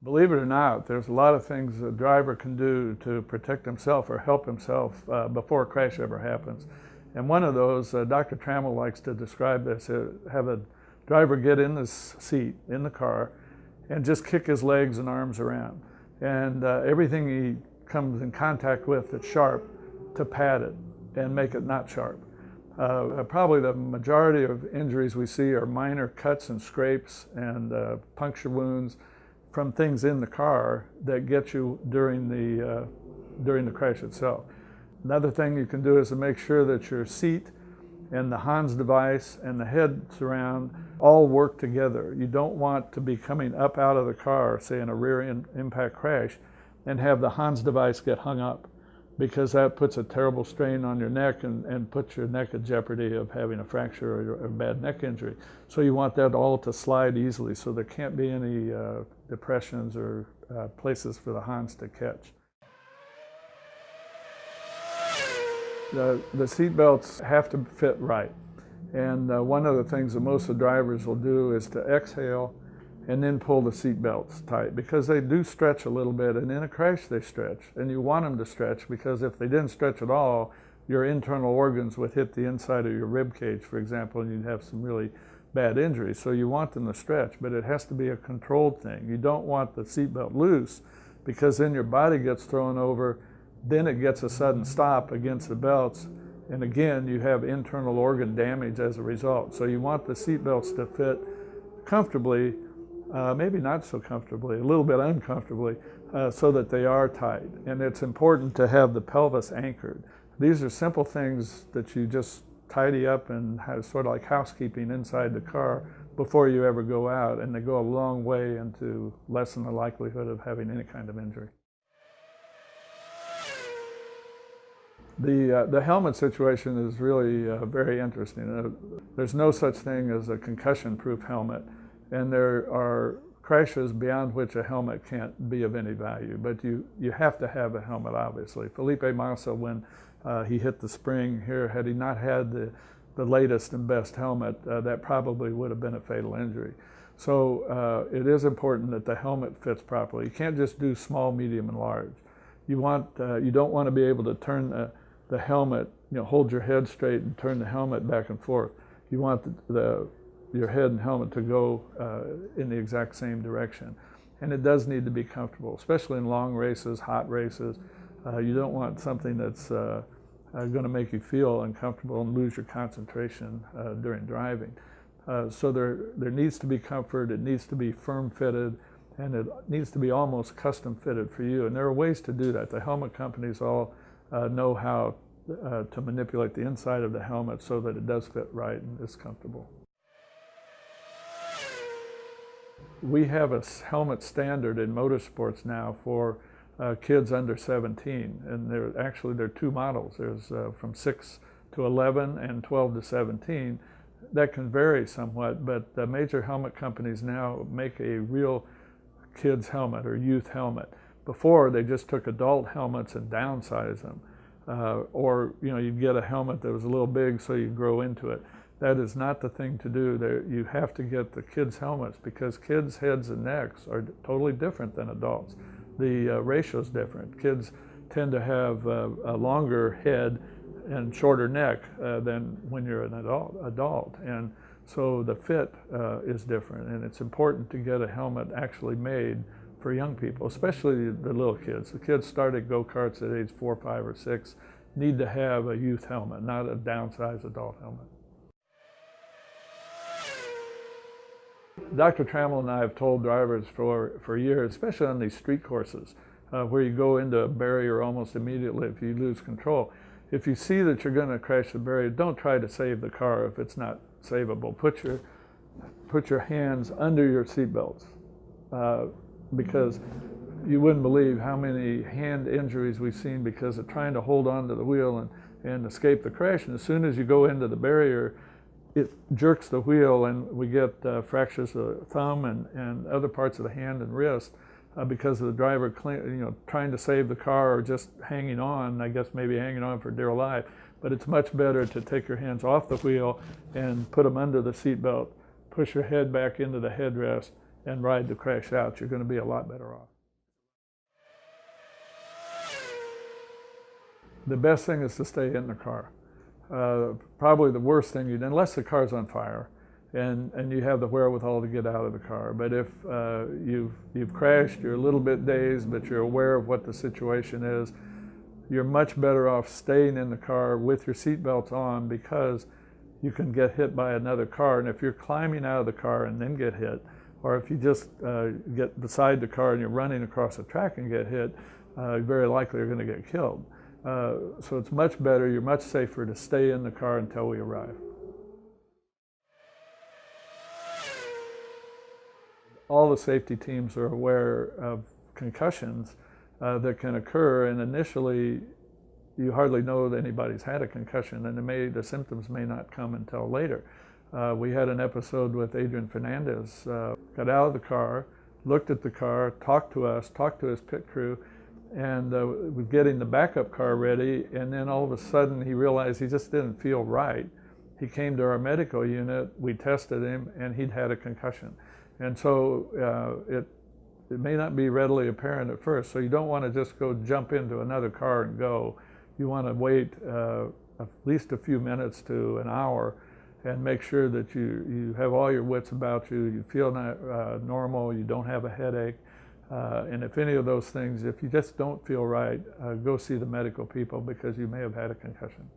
Believe it or not, there's a lot of things a driver can do to protect himself or help himself before a crash ever happens. And one of those, Dr. Trammell likes to describe this, have a driver get in this seat in the car and just kick his legs and arms around. And everything he comes in contact with that's sharp, to pad it and make it not sharp. Probably the majority of injuries we see are minor cuts and scrapes and puncture wounds from things in the car that get you during the crash itself. Another thing you can do is to make sure that your seat and the Hans device and the head surround all work together. You don't want to be coming up out of the car, say in a rear impact crash, and have the Hans device get hung up, because that puts a terrible strain on your neck and puts your neck at jeopardy of having a fracture or a bad neck injury. So you want that all to slide easily, so there can't be any depressions or places for the Hans to catch. The seat belts have to fit right. And one of the things that most of the drivers will do is to exhale and then pull the seat belts tight, because they do stretch a little bit, and in a crash they stretch. And you want them to stretch, because if they didn't stretch at all, your internal organs would hit the inside of your rib cage, for example, and you'd have some really bad injuries. So you want them to stretch, but it has to be a controlled thing. You don't want the seat belt loose, because then your body gets thrown over, then it gets a sudden stop against the belts, and again you have internal organ damage as a result. So you want the seat belts to fit comfortably, maybe not so comfortably, a little bit uncomfortably, so that they are tight. And it's important to have the pelvis anchored. These are simple things that you just tidy up and have sort of like housekeeping inside the car before you ever go out, and they go a long way into lessen the likelihood of having any kind of injury. The helmet situation is really very interesting. There's no such thing as a concussion-proof helmet, and there are crashes beyond which a helmet can't be of any value, but you have to have a helmet, obviously. Felipe Massa, when he hit the spring here, had he not had the latest and best helmet, that probably would have been a fatal injury. So it is important that the helmet fits properly. You can't just do small, medium, and large. You don't want to be able to turn the helmet, hold your head straight and turn the helmet back and forth. You want your head and helmet to go in the exact same direction. And it does need to be comfortable, especially in long races, hot races. You don't want something that's going to make you feel uncomfortable and lose your concentration during driving. So there needs to be comfort, it needs to be firm fitted, and it needs to be almost custom fitted for you. And there are ways to do that. The helmet companies all know how to manipulate the inside of the helmet so that it does fit right and is comfortable. We have a helmet standard in motorsports now for kids under 17, and there are two models. There's from 6 to 11 and 12 to 17. That can vary somewhat, but the major helmet companies now make a real kid's helmet or youth helmet. Before, they just took adult helmets and downsized them. Or you'd get a helmet that was a little big so you grow into it. That is not the thing to do. You have to get the kids' helmets, because kids' heads and necks are totally different than adults. The ratio is different. Kids tend to have a longer head and shorter neck than when you're an adult. And so the fit is different, and it's important to get a helmet actually made for young people, especially the little kids. The kids starting go-karts at age 4, 5, or 6 need to have a youth helmet, not a downsized adult helmet. Dr. Trammell and I have told drivers for years, especially on these street courses, where you go into a barrier almost immediately if you lose control. If you see that you're going to crash the barrier, don't try to save the car if it's not savable. Put your hands under your seat belts, because you wouldn't believe how many hand injuries we've seen because of trying to hold on to the wheel and escape the crash. And as soon as you go into the barrier, it jerks the wheel, and we get fractures of the thumb and other parts of the hand and wrist because of the driver trying to save the car or just hanging on, I guess maybe hanging on for dear life. But it's much better to take your hands off the wheel and put them under the seat belt, push your head back into the headrest, and ride the crash out, you're going to be a lot better off. The best thing is to stay in the car. Probably the worst thing, unless the car's on fire and you have the wherewithal to get out of the car. But if you've crashed, you're a little bit dazed, but you're aware of what the situation is, you're much better off staying in the car with your seatbelts on, because you can get hit by another car. And if you're climbing out of the car and then get hit, or if you just get beside the car and you're running across the track and get hit, very likely you're going to get killed. So it's much better, you're much safer to stay in the car until we arrive. All the safety teams are aware of concussions that can occur, and initially you hardly know that anybody's had a concussion, and the symptoms may not come until later. We had an episode with Adrian Fernandez, got out of the car, looked at the car, talked to us, talked to his pit crew, and was getting the backup car ready, and then all of a sudden he realized he just didn't feel right. He came to our medical unit, we tested him, and he'd had a concussion. And so it may not be readily apparent at first, so you don't want to just go jump into another car and go. You want to wait at least a few minutes to an hour and make sure that you have all your wits about you, you feel normal, you don't have a headache. And if any of those things, if you just don't feel right, go see the medical people, because you may have had a concussion.